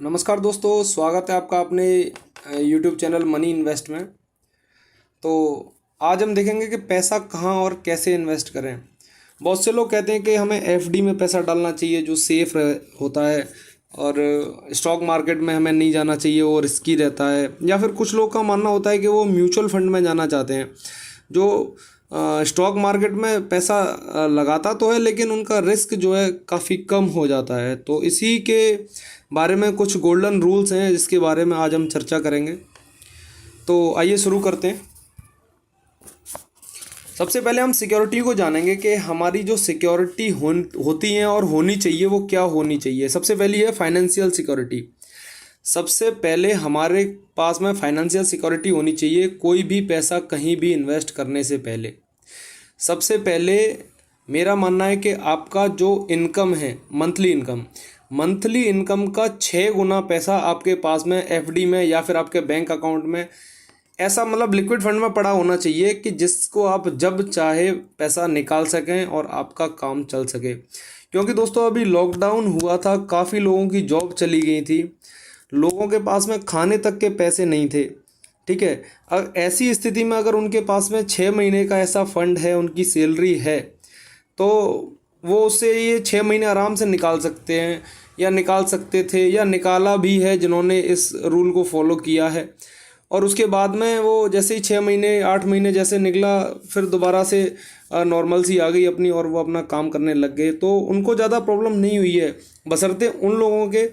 नमस्कार दोस्तों, स्वागत है आपका अपने YouTube चैनल मनी इन्वेस्ट में। तो आज हम देखेंगे कि पैसा कहाँ और कैसे इन्वेस्ट करें। बहुत से लोग कहते हैं कि हमें एफडी में पैसा डालना चाहिए जो सेफ होता है, और स्टॉक मार्केट में हमें नहीं जाना चाहिए, वो रिस्की रहता है। या फिर कुछ लोग का मानना होता है कि वो म्यूचुअल फंड में जाना चाहते हैं, जो स्टॉक मार्केट में पैसा लगाता तो है लेकिन उनका रिस्क जो है काफ़ी कम हो जाता है। तो इसी के बारे में कुछ गोल्डन रूल्स हैं जिसके बारे में आज हम चर्चा करेंगे। तो आइए शुरू करते हैं। सबसे पहले हम सिक्योरिटी को जानेंगे कि हमारी जो सिक्योरिटी होती हैं और होनी चाहिए वो क्या होनी चाहिए। सबसे पहली है फाइनेंशियल सिक्योरिटी। सबसे पहले हमारे पास में फाइनेंशियल सिक्योरिटी होनी चाहिए कोई भी पैसा कहीं भी इन्वेस्ट करने से पहले। सबसे पहले मेरा मानना है कि आपका जो इनकम है, मंथली इनकम का 6 गुना पैसा आपके पास में एफडी में या फिर आपके बैंक अकाउंट में ऐसा मतलब लिक्विड फंड में पड़ा होना चाहिए कि जिसको आप जब चाहे पैसा निकाल सकें और आपका काम चल सके। क्योंकि दोस्तों अभी लॉकडाउन हुआ था, काफ़ी लोगों की जॉब चली गई थी, लोगों के पास में खाने तक के पैसे नहीं थे। ठीक है, अब ऐसी स्थिति में अगर उनके पास में 6 महीने का ऐसा फंड है, उनकी सैलरी है, तो वो उससे ये 6 महीने आराम से निकाल सकते हैं, या निकाल सकते थे, या निकाला भी है जिन्होंने इस रूल को फॉलो किया है। और उसके बाद में वो जैसे ही 6 महीने 8 महीने जैसे निकला, फिर दोबारा से नॉर्मल सी आ गई अपनी और वो अपना काम करने लग गए, तो उनको ज़्यादा प्रॉब्लम नहीं हुई है, बशर्ते उन लोगों के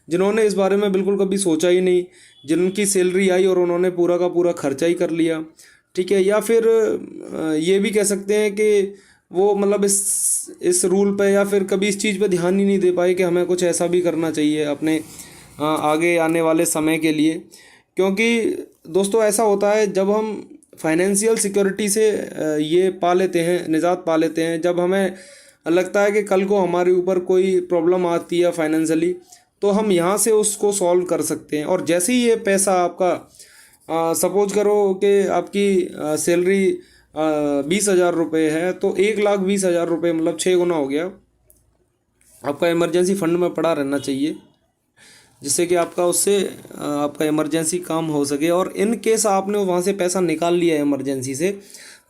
जिन्होंने इस बारे में बिल्कुल कभी सोचा ही नहीं, जिनकी सैलरी आई और उन्होंने पूरा का पूरा खर्चा ही कर लिया। ठीक है, या फिर ये भी कह सकते हैं कि वो मतलब इस रूल पे या फिर कभी इस चीज़ पे ध्यान ही नहीं दे पाए कि हमें कुछ ऐसा भी करना चाहिए अपने आगे आने वाले समय के लिए। क्योंकि दोस्तों ऐसा होता है, जब हम फाइनेंशियल सिक्योरिटी से ये पा लेते हैं, निजात पा लेते हैं, जब हमें लगता है कि कल को हमारे ऊपर कोई प्रॉब्लम आती है फाइनेंशियली, तो हम यहाँ से उसको सॉल्व कर सकते हैं। और जैसे ही ये पैसा आपका सपोज करो कि आपकी सैलरी 20,000 रुपये है, तो 1,20,000 रुपये मतलब 6 गुना हो गया, आपका इमरजेंसी फंड में पड़ा रहना चाहिए, जिससे कि आपका उससे आपका इमरजेंसी काम हो सके। और इन केस आपने वहाँ से पैसा निकाल लिया इमरजेंसी से,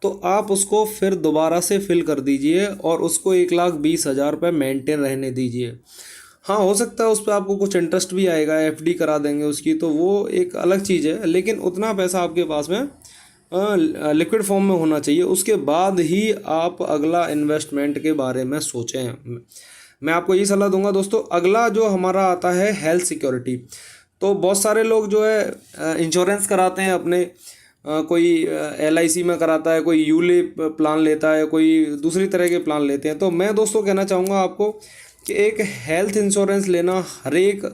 तो आप उसको फिर दोबारा से फिल कर दीजिए और उसको 1,20,000 रुपये मेंटेन रहने दीजिए। हाँ, हो सकता है उस पर आपको कुछ इंटरेस्ट भी आएगा, एफडी करा देंगे उसकी, तो वो एक अलग चीज़ है, लेकिन उतना पैसा आपके पास में लिक्विड फॉर्म में होना चाहिए। उसके बाद ही आप अगला इन्वेस्टमेंट के बारे में सोचें। मैं आपको ये सलाह दूंगा दोस्तों। अगला जो हमारा आता है हेल्थ सिक्योरिटी। तो बहुत सारे लोग जो है इंश्योरेंस कराते हैं अपने, कोई LIC में कराता है, कोई यूलिप प्लान लेता है, कोई दूसरी तरह के प्लान लेते हैं। तो मैं दोस्तों कहना चाहूँगा आपको कि एक हेल्थ इंश्योरेंस लेना हर एक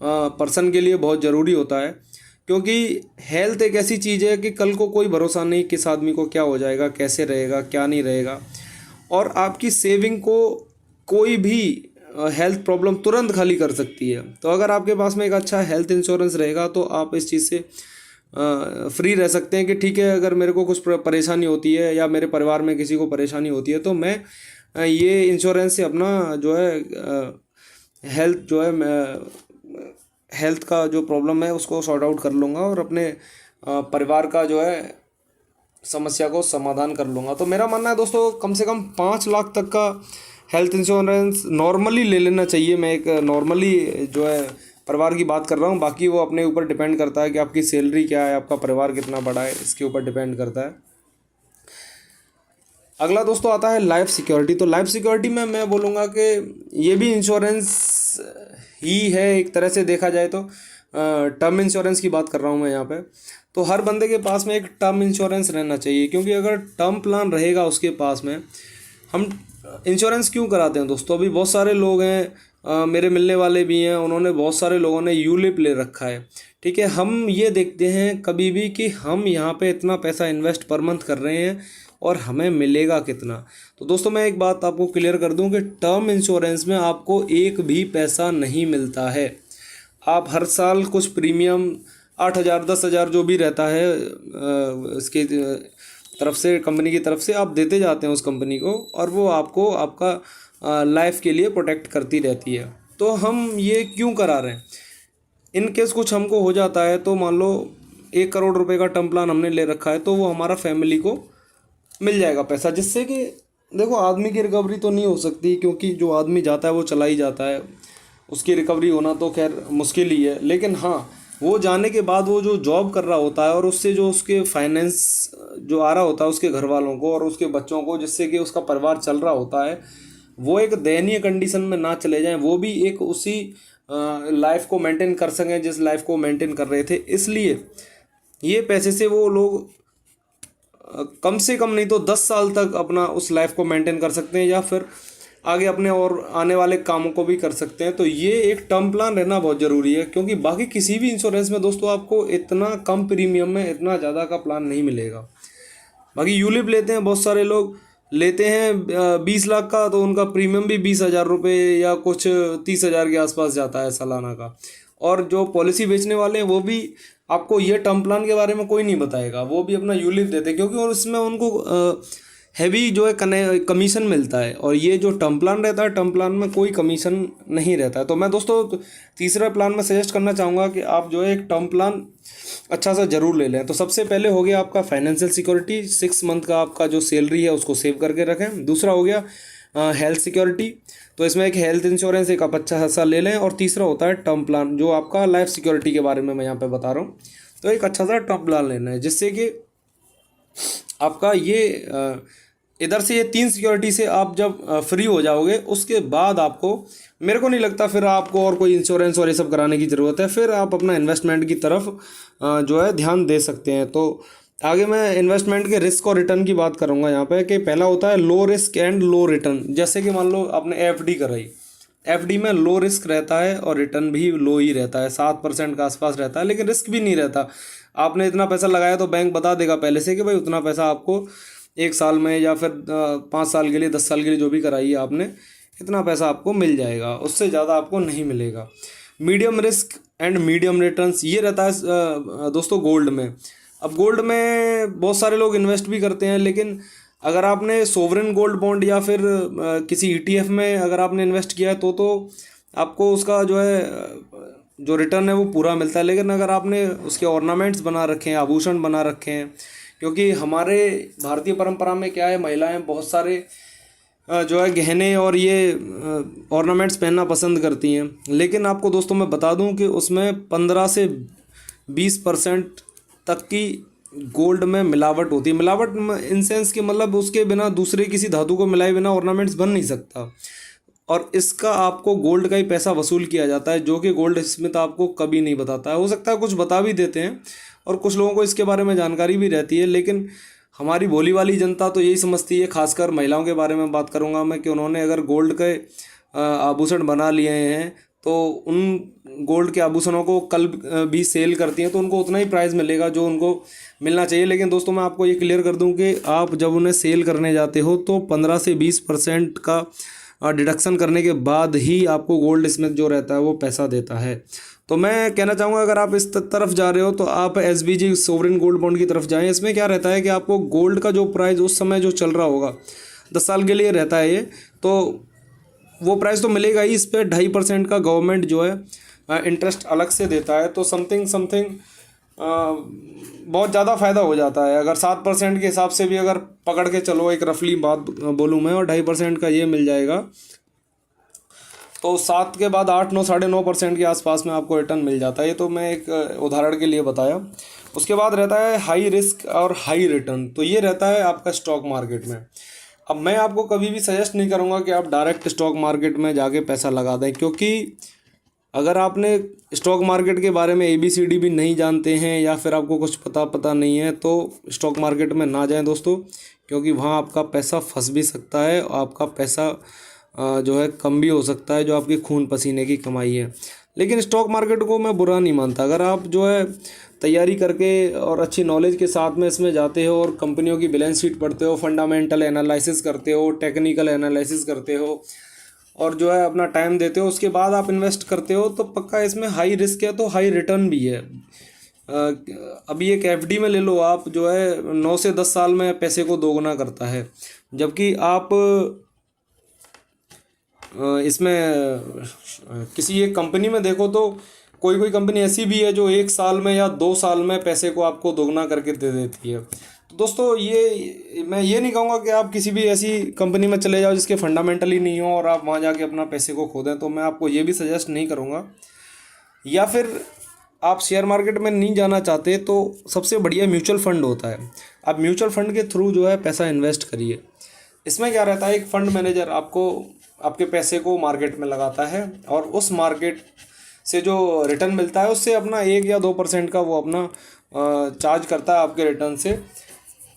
पर्सन के लिए बहुत ज़रूरी होता है। क्योंकि हेल्थ एक ऐसी चीज़ है कि कल को कोई भरोसा नहीं किस आदमी को क्या हो जाएगा, कैसे रहेगा, क्या नहीं रहेगा। और आपकी सेविंग को कोई भी हेल्थ प्रॉब्लम तुरंत खाली कर सकती है। तो अगर आपके पास में एक अच्छा हेल्थ इंश्योरेंस रहेगा तो आप इस चीज़ से फ्री रह सकते हैं कि ठीक है, अगर मेरे को कुछ परेशानी होती है या मेरे परिवार में किसी को परेशानी होती है, तो मैं ये इंश्योरेंस से अपना जो है हेल्थ जो है हेल्थ का जो प्रॉब्लम है उसको सॉर्ट आउट कर लूँगा और अपने परिवार का जो है समस्या को समाधान कर लूँगा। तो मेरा मानना है दोस्तों, कम से कम 5 लाख तक का हेल्थ इंश्योरेंस नॉर्मली ले लेना चाहिए। मैं एक नॉर्मली जो है परिवार की बात कर रहा हूँ, बाकी वो अपने ऊपर डिपेंड करता है कि आपकी सैलरी क्या है, आपका परिवार कितना बड़ा है, इसके ऊपर डिपेंड करता है। अगला दोस्तों आता है लाइफ सिक्योरिटी। तो लाइफ सिक्योरिटी में मैं बोलूँगा कि ये भी इंश्योरेंस ही है एक तरह से देखा जाए तो। टर्म इंश्योरेंस की बात कर रहा हूँ मैं यहाँ पे। तो हर बंदे के पास में एक टर्म इंश्योरेंस रहना चाहिए, क्योंकि अगर टर्म प्लान रहेगा उसके पास में, हम इंश्योरेंस क्यों कराते हैं दोस्तों, अभी बहुत सारे लोग हैं, मेरे मिलने वाले भी हैं, उन्होंने बहुत सारे लोगों ने यूलिप ले रखा है। ठीक है, हम ये देखते हैं कभी भी कि हम यहाँ पे इतना पैसा इन्वेस्ट पर मंथ कर रहे हैं और हमें मिलेगा कितना। तो दोस्तों मैं एक बात आपको क्लियर कर दूं कि टर्म इंश्योरेंस में आपको एक भी पैसा नहीं मिलता है। आप हर साल कुछ प्रीमियम 8,000 10,000 जो भी रहता है इसके तरफ से, कंपनी की तरफ से आप देते जाते हैं उस कंपनी को, और वो आपको आपका लाइफ के लिए प्रोटेक्ट करती रहती है। तो हम ये क्यों करा रहे हैं? इन केस कुछ हमको हो जाता है तो मान लो 1 करोड़ रुपए का टर्म प्लान हमने ले रखा है, तो वो हमारा फैमिली को मिल जाएगा पैसा, जिससे कि देखो आदमी की रिकवरी तो नहीं हो सकती, क्योंकि जो आदमी जाता है वो चला ही जाता है, उसकी रिकवरी होना तो खैर मुश्किल ही है। लेकिन हाँ, वो जाने के बाद वो जो जॉब कर रहा होता है और उससे जो उसके फाइनेंस जो आ रहा होता है उसके घर वालों को और उसके बच्चों को, जिससे कि उसका परिवार चल रहा होता है, वो एक दयनीय कंडीशन में ना चले जाएं, वो भी एक उसी लाइफ को मेंटेन कर सकें जिस लाइफ को मेंटेन कर रहे थे। इसलिए ये पैसे से वो लोग कम से कम नहीं तो 10 साल तक अपना उस लाइफ को मेंटेन कर सकते हैं, या फिर आगे अपने और आने वाले कामों को भी कर सकते हैं। तो ये एक टर्म प्लान रहना बहुत ज़रूरी है, क्योंकि बाकी किसी भी इंश्योरेंस में दोस्तों आपको इतना कम प्रीमियम में इतना ज़्यादा का प्लान नहीं मिलेगा। बाकी यूलिप लेते हैं बहुत सारे लोग, लेते हैं 20 लाख का, तो उनका प्रीमियम भी 20,000 रुपये या कुछ 30,000 के आसपास जाता है सालाना का। और जो पॉलिसी बेचने वाले हैं वो भी आपको ये टर्म प्लान के बारे में कोई नहीं बताएगा, वो भी अपना यूलिप देते हैं, क्योंकि और उसमें उनको हैवी जो है कमीशन मिलता है। और ये जो टर्म प्लान रहता है, टर्म प्लान में कोई कमीशन नहीं रहता है। तो मैं दोस्तों तीसरा प्लान में सजेस्ट करना चाहूँगा कि आप जो है एक टर्म प्लान अच्छा सा ज़रूर ले लें। तो सबसे पहले हो गया आपका फाइनेंशियल सिक्योरिटी, 6 मंथ का आपका जो सैलरी है उसको सेव करके रखें। दूसरा हो गया हेल्थ सिक्योरिटी, तो इसमें एक हेल्थ इंश्योरेंस एक आप अच्छा सा ले लें। और तीसरा होता है टर्म प्लान, जो आपका लाइफ सिक्योरिटी के बारे में मैं यहाँ पे बता रहा हूँ। तो एक अच्छा सा टर्म प्लान लेना है, जिससे कि आपका ये इधर से ये 3 सिक्योरिटी से आप जब फ्री हो जाओगे, उसके बाद आपको, मेरे को नहीं लगता फिर आपको और कोई इंश्योरेंस और ये सब कराने की ज़रूरत है। फिर आप अपना इन्वेस्टमेंट की तरफ जो है ध्यान दे सकते हैं। तो आगे मैं इन्वेस्टमेंट के रिस्क और रिटर्न की बात करूंगा यहाँ पे, कि पहला होता है low risk and low return. जैसे कि मान लो आपने एफडी कराई, एफडी में लो रिस्क रहता है और रिटर्न भी लो ही रहता है, 7% के आसपास रहता है, लेकिन रिस्क भी नहीं रहता। आपने इतना पैसा लगाया तो बैंक बता देगा पहले से कि भाई उतना पैसा आपको 1 साल में या फिर 5 साल के लिए, 10 साल के लिए जो भी कराई है आपने, इतना पैसा आपको मिल जाएगा, उससे ज़्यादा आपको नहीं मिलेगा। Medium risk and medium returns ये रहता है दोस्तों गोल्ड में। अब गोल्ड में बहुत सारे लोग इन्वेस्ट भी करते हैं, लेकिन अगर आपने सोवरेन गोल्ड बॉन्ड या फिर किसी ईटीएफ में अगर आपने इन्वेस्ट किया है तो आपको उसका जो है जो रिटर्न है वो पूरा मिलता है। लेकिन अगर आपने उसके ऑर्नामेंट्स बना रखे हैं, आभूषण बना रखे हैं, क्योंकि हमारे भारतीय परंपरा में क्या है, महिलाएं बहुत सारे जो है गहने और ये ऑर्नामेंट्स पहनना पसंद करती हैं। लेकिन आपको दोस्तों मैं बता दूं कि उसमें 15 से 20% तक की गोल्ड में मिलावट होती है। मिलावट इन सेंस कि मतलब उसके बिना दूसरे किसी धातु को मिलाए बिना ऑर्नामेंट्स बन नहीं सकता, और इसका आपको गोल्ड का ही पैसा वसूल किया जाता है, जो कि गोल्ड स्मिथ आपको कभी नहीं बताता है। हो सकता है कुछ बता भी देते हैं और कुछ लोगों को इसके बारे में जानकारी भी रहती है, लेकिन हमारी भोली वाली जनता तो यही समझती है, खासकर महिलाओं के बारे में बात करूंगा मैं, कि उन्होंने अगर गोल्ड के आभूषण बना लिए हैं तो उन गोल्ड के आभूषणों को कल भी सेल करती हैं तो उनको उतना ही प्राइस मिलेगा जो उनको मिलना चाहिए। लेकिन दोस्तों मैं आपको ये क्लियर कर दूं कि आप जब उन्हें सेल करने जाते हो तो 15 से 20% का डिडक्शन करने के बाद ही आपको गोल्ड स्मिथ जो रहता है वो पैसा देता है। तो मैं कहना चाहूँगा अगर आप इस तरफ जा रहे हो तो आप एसबीजी सोवरेन गोल्ड बॉन्ड की तरफ जाएं। इसमें क्या रहता है कि आपको गोल्ड का जो प्राइस उस समय जो चल रहा होगा, 10 साल के लिए रहता है ये, तो वो प्राइस तो मिलेगा ही, इस पर 2.5% का गवर्नमेंट जो है इंटरेस्ट अलग से देता है। तो समथिंग बहुत ज़्यादा फ़ायदा हो जाता है। अगर 7% के हिसाब से भी अगर पकड़ के चलो, एक रफली बात बोलूँ मैं, और 2.5% का ये मिल जाएगा, तो 7 के बाद 8, 9, 9.5% के आसपास में आपको रिटर्न मिल जाता है। ये तो मैं एक उदाहरण के लिए बताया। उसके बाद रहता है हाई रिस्क और हाई रिटर्न, तो ये रहता है आपका स्टॉक मार्केट में। अब मैं आपको कभी भी सजेस्ट नहीं करूँगा कि आप डायरेक्ट स्टॉक मार्केट में जाके पैसा लगा दें, क्योंकि अगर आपने स्टॉक मार्केट के बारे में ABCD भी नहीं जानते हैं या फिर आपको कुछ पता नहीं है तो स्टॉक मार्केट में ना जाएं दोस्तों, क्योंकि वहाँ आपका पैसा फंस भी सकता है, आपका पैसा जो है कम भी हो सकता है, जो आपकी खून पसीने की कमाई है। लेकिन स्टॉक मार्केट को मैं बुरा नहीं मानता, अगर आप जो है तैयारी करके और अच्छी नॉलेज के साथ में इसमें जाते हो और कंपनियों की बैलेंस शीट पढ़ते हो, फंडामेंटल एनालिसिस करते हो, टेक्निकल एनालिसिस करते हो और जो है अपना टाइम देते हो, उसके बाद आप इन्वेस्ट करते हो, तो पक्का इसमें हाई रिस्क है तो हाई रिटर्न भी है। अभी एक FD में ले लो आप, जो है 9 से 10 साल में पैसे को दोगुना करता है, जबकि आप इसमें किसी एक कंपनी में देखो तो कोई कोई कंपनी ऐसी भी है जो 1 साल में या 2 साल में पैसे को आपको दोगुना करके दे देती है। तो दोस्तों ये मैं ये नहीं कहूँगा कि आप किसी भी ऐसी कंपनी में चले जाओ जिसके फंडामेंटल ही नहीं हो और आप वहाँ जाके अपना पैसे को खो दें, तो मैं आपको ये भी सजेस्ट नहीं करूँगा। या फिर आप शेयर मार्केट में नहीं जाना चाहते तो सबसे बढ़िया म्यूचुअल फंड होता है। आप म्यूचुअल फंड के थ्रू जो है पैसा इन्वेस्ट करिए। इसमें क्या रहता है, एक फ़ंड मैनेजर आपको आपके पैसे को मार्केट में लगाता है और उस मार्केट से जो रिटर्न मिलता है उससे अपना 1 या 2% का वो अपना चार्ज करता है आपके रिटर्न से।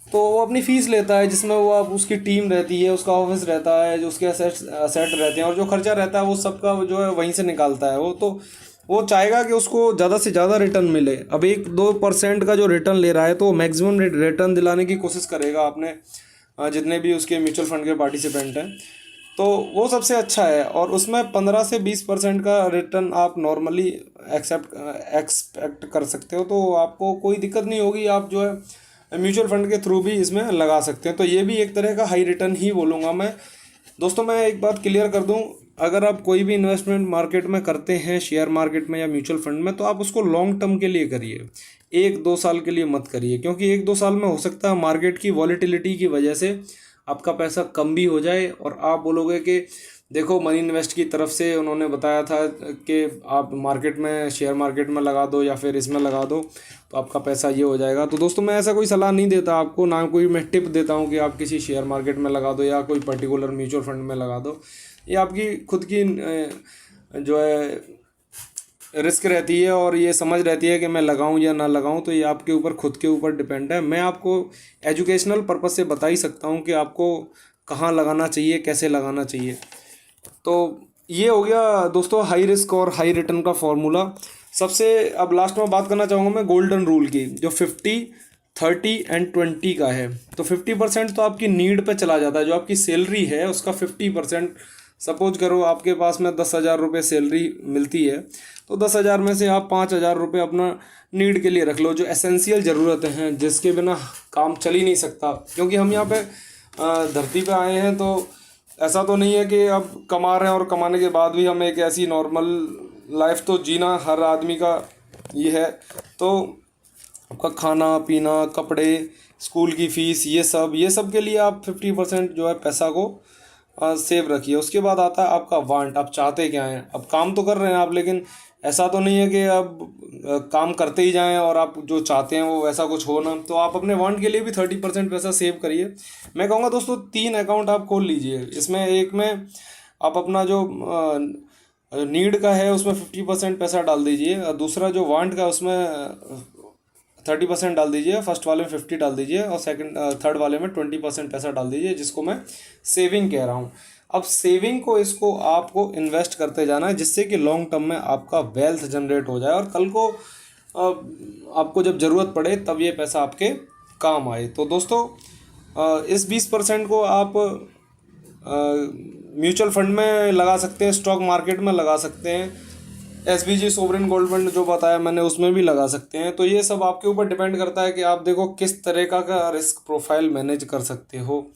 तो वो अपनी फ़ीस लेता है जिसमें वो आप उसकी टीम रहती है, उसका ऑफिस रहता है, जो उसके असेट रहते हैं और जो खर्चा रहता है वो सबका जो है वहीं से निकालता है वो। तो वो चाहेगा कि उसको ज़्यादा से ज़्यादा रिटर्न मिले। अब 1-2% का जो रिटर्न ले रहा है तो मैक्सिमम रिटर्न दिलाने की कोशिश करेगा अपने जितने भी उसके म्यूचुअल फंड के पार्टिसिपेंट हैं, तो वो सबसे अच्छा है। और उसमें 15 से 20% का रिटर्न आप नॉर्मली एक्सपेक्ट कर सकते हो, तो आपको कोई दिक्कत नहीं होगी। आप जो है म्यूचुअल फंड के थ्रू भी इसमें लगा सकते हैं, तो ये भी एक तरह का हाई रिटर्न ही बोलूँगा मैं। दोस्तों मैं एक बात क्लियर कर दूं, अगर आप कोई भी इन्वेस्टमेंट मार्केट में करते हैं, शेयर मार्केट में या म्यूचुअल फंड में, तो आप उसको लॉन्ग टर्म के लिए करिए, 1-2 साल के लिए मत करिए। क्योंकि 1-2 साल में हो सकता है मार्केट की वॉलेटिलिटी की वजह से आपका पैसा कम भी हो जाए और आप बोलोगे कि देखो मनी इन्वेस्ट की तरफ से उन्होंने बताया था कि आप मार्केट में शेयर मार्केट में लगा दो या फिर इसमें लगा दो तो आपका पैसा ये हो जाएगा। तो दोस्तों मैं ऐसा कोई सलाह नहीं देता आपको, ना कोई मैं टिप देता हूँ कि आप किसी शेयर मार्केट में लगा दो या कोई पर्टिकुलर म्यूचुअल फंड में लगा दो। ये आपकी खुद की जो है रिस्क रहती है और ये समझ रहती है कि मैं लगाऊं या ना लगाऊं, तो ये आपके ऊपर खुद के ऊपर डिपेंड है। मैं आपको एजुकेशनल पर्पज़ से बता ही सकता हूं कि आपको कहाँ लगाना चाहिए, कैसे लगाना चाहिए। तो ये हो गया दोस्तों हाई रिस्क और हाई रिटर्न का फॉर्मूला। सबसे अब लास्ट में बात करना चाहूँगा मैं गोल्डन रूल की, जो 50-30-20 का है। तो 50% तो आपकी नीड पे चला जाता है, जो आपकी सैलरी है उसका 50%। सपोज करो आपके पास में 10,000 रुपये सैलरी मिलती है, तो 10,000 में से आप 5,000 रुपये अपना नीड के लिए रख लो, जो एसेंशियल ज़रूरतें हैं जिसके बिना काम चल ही नहीं सकता। क्योंकि हम यहाँ पे धरती पे आए हैं, तो ऐसा तो नहीं है कि अब कमा रहे हैं और कमाने के बाद भी हम एक ऐसी नॉर्मल लाइफ तो जीना हर आदमी का ये है। तो आपका खाना पीना, कपड़े, स्कूल की फ़ीस, ये सब के लिए आप 50% जो है पैसा को सेव रखिए। उसके बाद आता है आपका वांट, आप चाहते क्या हैं। अब काम तो कर रहे हैं आप, लेकिन ऐसा तो नहीं है कि अब काम करते ही जाएं और आप जो चाहते हैं वो ऐसा कुछ हो ना। तो आप अपने वांट के लिए भी 30% पैसा सेव करिए। मैं कहूँगा दोस्तों 3 अकाउंट आप खोल लीजिए। इसमें एक में आप अपना जो नीड का है उसमें 50% पैसा डाल दीजिए, और दूसरा जो वांट का उसमें 30% डाल दीजिए। फर्स्ट वाले में 50 डाल दीजिए और थर्ड वाले में 20% पैसा डाल दीजिए, जिसको मैं सेविंग कह रहा हूँ। अब सेविंग को इसको आपको इन्वेस्ट करते जाना है, जिससे कि लॉन्ग टर्म में आपका वेल्थ जनरेट हो जाए और कल को आपको जब ज़रूरत पड़े तब ये पैसा आपके काम आए। तो दोस्तों इस 20% को आप म्यूचुअल फंड में लगा सकते हैं, स्टॉक मार्केट में लगा सकते हैं, SBG सोवरेन गोल्ड फंड जो बताया मैंने उसमें भी लगा सकते हैं। तो ये सब आपके ऊपर डिपेंड करता है कि आप देखो किस तरह का रिस्क प्रोफाइल मैनेज कर सकते हो।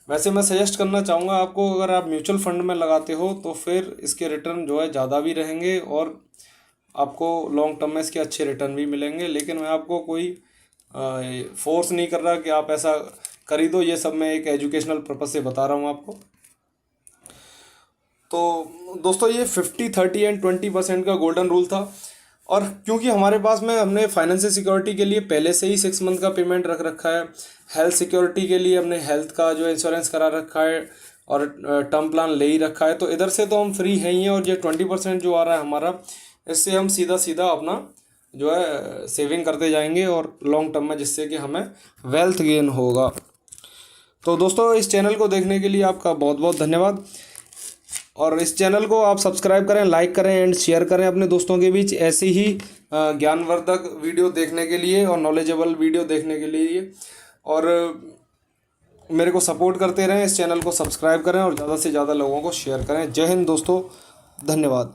वैसे मैं सजेस्ट करना चाहूँगा आपको, अगर आप म्यूचुअल फंड में लगाते हो तो फिर इसके रिटर्न जो है ज़्यादा भी रहेंगे और आपको लॉन्ग टर्म में इसके अच्छे रिटर्न भी मिलेंगे। लेकिन मैं आपको कोई फोर्स नहीं कर रहा कि आप ऐसा खरीदो, ये सब मैं एक एजुकेशनल पर्पज़ से बता रहा हूँ आपको। तो दोस्तों ये 50-30-20% का गोल्डन रूल था। और क्योंकि हमारे पास में हमने फाइनेंशियल सिक्योरिटी के लिए पहले से ही 6 मंथ का पेमेंट रख रखा है, हेल्थ सिक्योरिटी के लिए हमने हेल्थ का जो इंश्योरेंस करा रखा है और टर्म प्लान ले ही रखा है, तो इधर से तो हम फ्री हैं ही हैं। और ये 20% जो आ रहा है हमारा, इससे हम सीधा सीधा अपना जो है सेविंग करते जाएंगे और लॉन्ग टर्म में, जिससे कि हमें वेल्थ गेन होगा। तो दोस्तों इस चैनल को देखने के लिए आपका बहुत बहुत धन्यवाद। और इस चैनल को आप सब्सक्राइब करें, लाइक करें एंड शेयर करें अपने दोस्तों के बीच, ऐसी ही ज्ञानवर्धक वीडियो देखने के लिए और नॉलेजेबल वीडियो देखने के लिए। और मेरे को सपोर्ट करते रहें, इस चैनल को सब्सक्राइब करें और ज़्यादा से ज़्यादा लोगों को शेयर करें। जय हिंद दोस्तों, धन्यवाद।